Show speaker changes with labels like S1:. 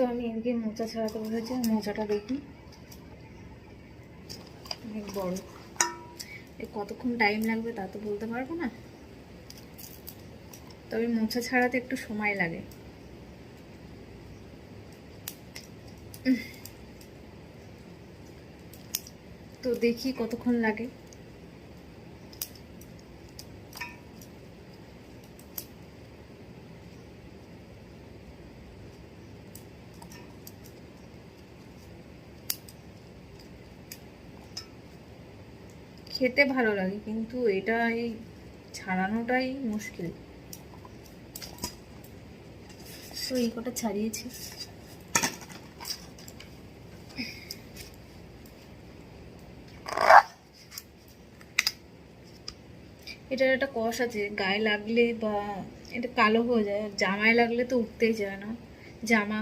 S1: তো আমি এদিকে মোচা ছাড়াতে বসেছি। মোচাটা দেখি অনেক বড়, কতক্ষণ টাইম লাগবে তা তো বলতে পারবো না, তবে মোচা ছাড়াতে একটু সময় লাগে। তো দেখি কতক্ষণ লাগে। খেতে ভালো লাগে কিন্তু এটা এই ছাড়ানোটাই মুশকিল। তো এই কটা ছাড়িয়েছি। এটার একটা কষ আছে, গায়ে লাগলে বা এটা কালো হয়ে যায়, জামায় লাগলে তো উঠতেই যায় না। জামা